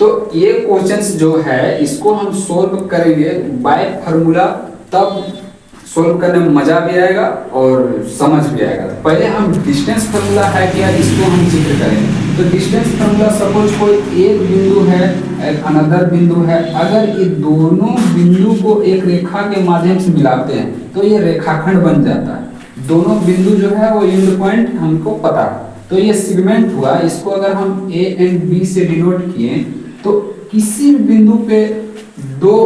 तो ये क्वेश्चंस जो है इसको हम सोल्व करेंगे बाय फार्मूला, तब सोल्व करने में मजा भी आएगा और समझ भी आएगा। पहले हम डिस्टेंस फार्मूला है क्या इसको हम जिक्र करेंगे। तो डिस्टेंस फार्मूला, सपोज कोई एक बिंदु है, एक अनदर बिंदु है, अगर ये दोनों बिंदु को एक रेखा के माध्यम से मिलाते हैं तो ये रेखाखंड बन जाता है। दोनों बिंदु जो है वो एंड पॉइंट हमको पता है, तो ये सेगमेंट हुआ। इसको अगर हम ए एंड बी से डिनोट किए तो किसी बिंदु पे दो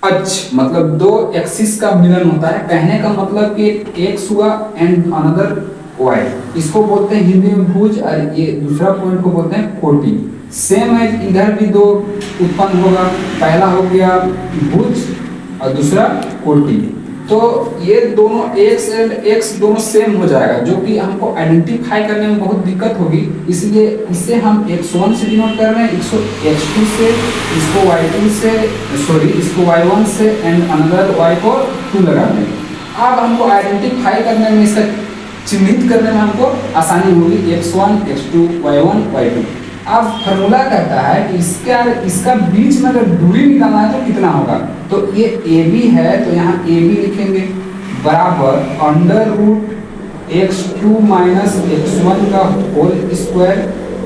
अक्ष मतलब दो एक्सिस का मिलन होता है। कहने का मतलब कि एक्स हुआ एंड अनदर वाई, इसको बोलते हैं हिंदी में भुज, और ये दूसरा पॉइंट को बोलते हैं कोटि। सेम है, इधर भी दो उत्पन्न होगा, पहला हो गया भुज और दूसरा कोटि। तो ये दोनों एक्स एंड एक्स दोनों सेम हो जाएगा, जो कि हमको आइडेंटिफाई करने में बहुत दिक्कत होगी। इसलिए इसे हम x1 से डिनोट कर रहे हैं, इसको x2 से, इसको y2 से, सॉरी इसको y1 से एंड अनदर y को 2 लगा देंगे। अब हमको आइडेंटिफाई करने में, इसका चिन्हित करने में हमको आसानी होगी, x1 x2 y1 y2। अब फार्मूला कहता है कि इसका बीच में अगर दूरी निकालना है तो कितना होगा। तो ये AB है तो यहाँ AB लिखेंगे बराबर under root x2 minus x1 का whole square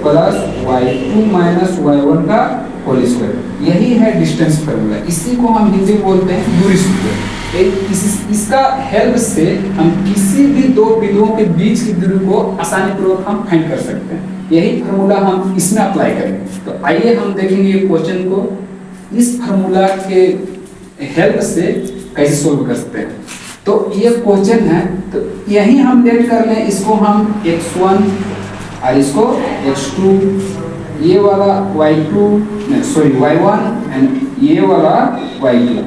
plus y2 minus y1 का होल स्क्वायर। यही है डिस्टेंस फार्मूला, इसी को हम हिंदी में बोलते हैं दूरी सूत्र। इसका हेल्प से हम किसी भी दो बिंदुओं के बीच की दूरी को आसानी पूर्वक हम फाइंड कर सकते हैं। यही फार्मूला हम इसमें अप्लाई करेंगे। तो आइए हम देखेंगे क्वेश्चन को इस फार्मूला के हेल्प से कैसे सोल्व कर सकते हैं। तो ये क्वेश्चन है, तो यही हम लेट कर लें, इसको हम x1 और इसको x2, ये वाला y2 सॉरी y1 एंड ये वाला y2।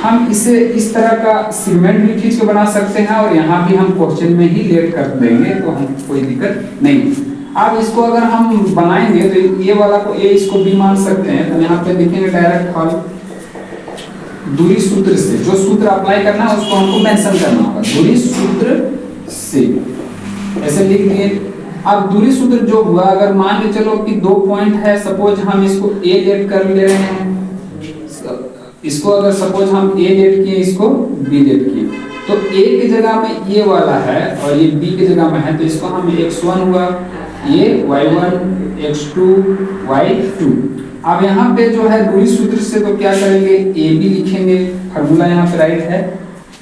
हम इसे इस तरह का सेगमेंट भी खींच के बना सकते हैं और यहाँ भी हम क्वेश्चन में ही लेट कर देंगे, तो हम कोई दिक्कत नहीं। अब इसको अगर हम बनाएंगे तो ये वाला को a, इसको b मान सकते हैं। तो यहाँ पे देखेंगे डायरेक्ट हल दूरी सूत्र से, जो सूत्र अप्लाई करना है उसको हमको मेंशन करना होगा, दूरी सूत्र से ऐसे लिख दिए। अब दूरी सूत्र जो हुआ, अगर मान के चलो कि दो पॉइंट है, सपोज हम इसको a लेट कर ले रहे हैं, इसको अगर सपोज हम a लेट किए, इसको b लेट किए, तो a की जगह में ये वाला है और ये b की जगह में है, तो इसको हम x1 हुआ, ये y1 x2 y2। अब यहाँ पे जो है दूरी सूत्र से तो क्या करेंगे, AB लिखेंगे, फार्मूला यहाँ पे राइट है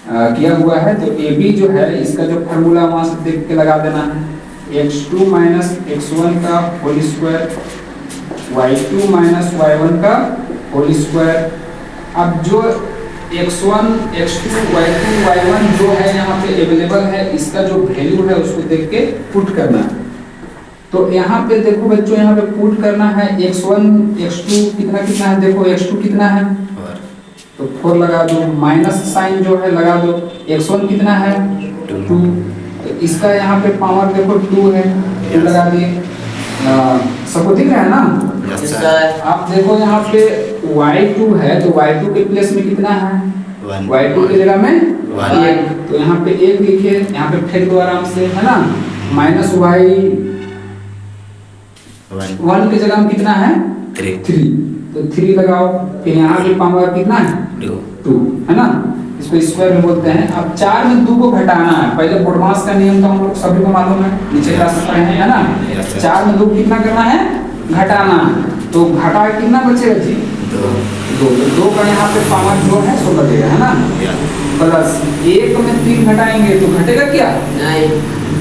किया हुआ है। तो AB जो है इसका जो फार्मूला वहां से देख के लगा देना है, x2 माइनस x1 का whole square y2 minus y1 का होल स्क्वायर। अब जो x1 x2 y2 y1 जो है यहाँ पे अवेलेबल है, इसका जो वैल्यू है उसको देख के पुट करना है। तो यहाँ पे देखो बच्चों, यहाँ पे पुट करना है x1 x2 कितना कितना है, देखो x2 कितना है तो 4 लगा दो, माइनस साइन जो है लगा दो, x1 कितना है 2, तो इसका यहाँ पे पावर देखो 2 है, 2 लगा दिए। सबको दिख रहा है ना। आप देखो यहाँ पे y2 है तो y2 के प्लेस में कितना है, y2 की जगह में 1, तो यहाँ पे 1 लिखिए, यहाँ पे फेंक दो आराम से, है ना। माइनस y1 की जगह में कितना है 3, तो 3 लगाओ, फिर यहाँ की पावर कितना है 2, है ना, इसको स्क्वायर में बोलते हैं। अब 4 में 2 को घटाना है, पहले बोडमास का नियम तो हम लोग सभी को मालूम है, नीचे क्लास में पढ़े हैं, है ना। 4 में 2 कितना करना है, घटाना है, तो घटा कितना बचेगा जी 2, तो 2 का यहाँ पे पावर जो है सो बचेगा, है ना, प्लस 1 में 3 घटाएंगे तो घटेगा क्या,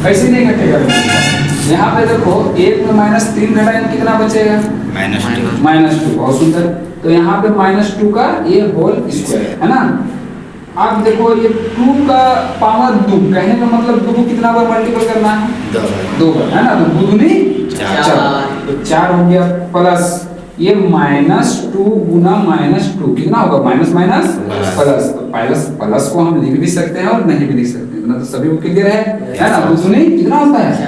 कैसे नहीं घटेगा। यहाँ पे देखो 1 में -3 घटाएंगे कितना बचेगा -2, बहुत सुंदर। तो यहाँ पे -2 का ये होल स्क्वायर, है ना। अब देखो ये 2 का पावर 2, कहने का मतलब 2 को कितना बार मल्टीपल करना है 2 बार, है ना, तो 2 दूनी 4, तो 4 हो गया, प्लस ये -2 गुना -2 कितना होगा, माइनस माइनस प्लस, तो प्लस को हम लिख भी सकते हैं और नहीं भी लिख सकते हैं, इतना तो सभी को क्लियर है ना। 2 दूनी कितना होता है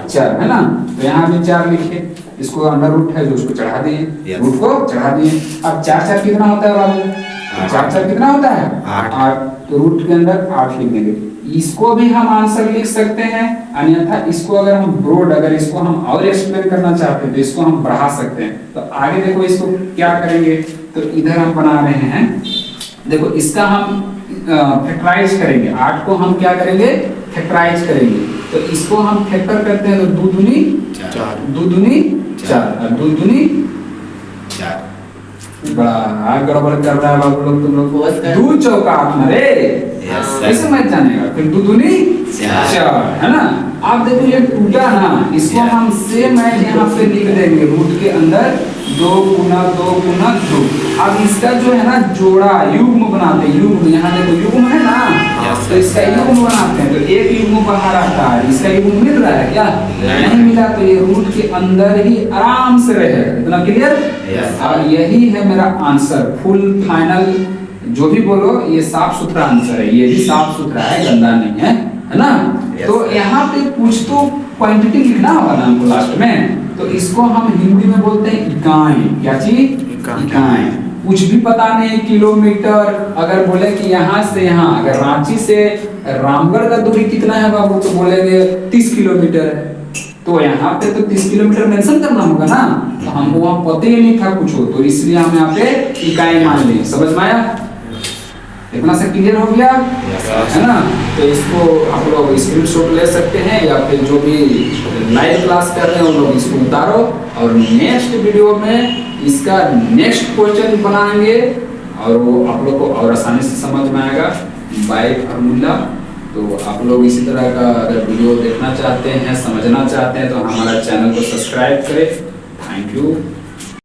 4, है ना, तो यहाँ भी 4 लिखे, इसको अंडर रूट है जो उसको चढ़ा दिए, रूट को चढ़ा दिए। अब 4 कितना होता है बाबू, 4 कितना होता है 8, तो रूट के अंदर 8 लिख देंगे। इसको भी हम आंसर लिख सकते हैं, अन्यथा इसको अगर हम ब्रॉड, अगर इसको हम और एक्सप्लेन करना चाहते हैं तो इसको हम बढ़ा सकते हैं। तो आगे देखो इसको क्या करेंगे, तो इधर हम बना रहे हैं, देखो इसका हम फैक्टराइज करेंगे, 8 को हम क्या करेंगे, फैक्टराइज करेंगे। तो इसको हम फैक्टर करते हैं तो 2 दूनी 4, 2 दूनी 4 और 2 दूनी 4। बड़ा गड़बड़ कर रहा है बाबू लोग, तुम लोग 2 चौका 8 ना रे, ऐसे मत जानेगा। फिर 2 दूनी 4 है ना। आप देखो ये टूटा ना, इसको हम सेम है यहाँ पे लिख देंगे रूट के अंदर 2 गुना 2 गुना 2। अब इसका जो है ना जोड़ा युग्म बनाते हैं, युग्म, यहाँ देखो युग्म है ना, तो इसका युग्म बनाते हैं। तो एक युग्म बाहर आता है, इसका युग्म मिल रहा है क्या, नहीं मिला, तो ये रूट के अंदर ही आराम से रहेगा। इतना क्लियर। और यही है मेरा आंसर, फुल फाइनल जो भी बोलो, ये साफ सुथरा आंसर है, ये भी साफ सुथरा है, गंदा नहीं है, है ना। तो यहाँ पे कुछ तो क्वांटिटी लिखना होगा ना हमको लास्ट में, तो इसको हम हिंदी में बोलते हैं इकाई। क्या चीज, इकाई। कुछ भी पता नहीं किलोमीटर, अगर बोले कि यहाँ से यहाँ, अगर रांची से रामगढ़ का दूरी कितना है बाबू, तो बोलेंगे 30 किलोमीटर है। तो यहाँ पे तो 30 किलोमीटर मेंशन करना होगा ना, तो हमको वहाँ पता ही नहीं था कुछ हो, तो इसलिए हम यहाँ पे इकाई मान ली। समझ में आया, इतना से क्लियर हो गया है ना। तो इसको आप लोग स्क्रीनशॉट ले सकते हैं, या फिर जो भी लाइव क्लास कर रहे हैं उन लोग इसको उतारो, और नेक्स्ट वीडियो में इसका नेक्स्ट क्वेश्चन बनाएंगे, और वो आप लोग को और आसानी से समझ में आएगा बाय फार्मूला। तो आप लोग इसी तरह का अगर वीडियो देखना चाहते हैं, समझना चाहते हैं, तो हमारा चैनल को सब्सक्राइब करें। Thank you.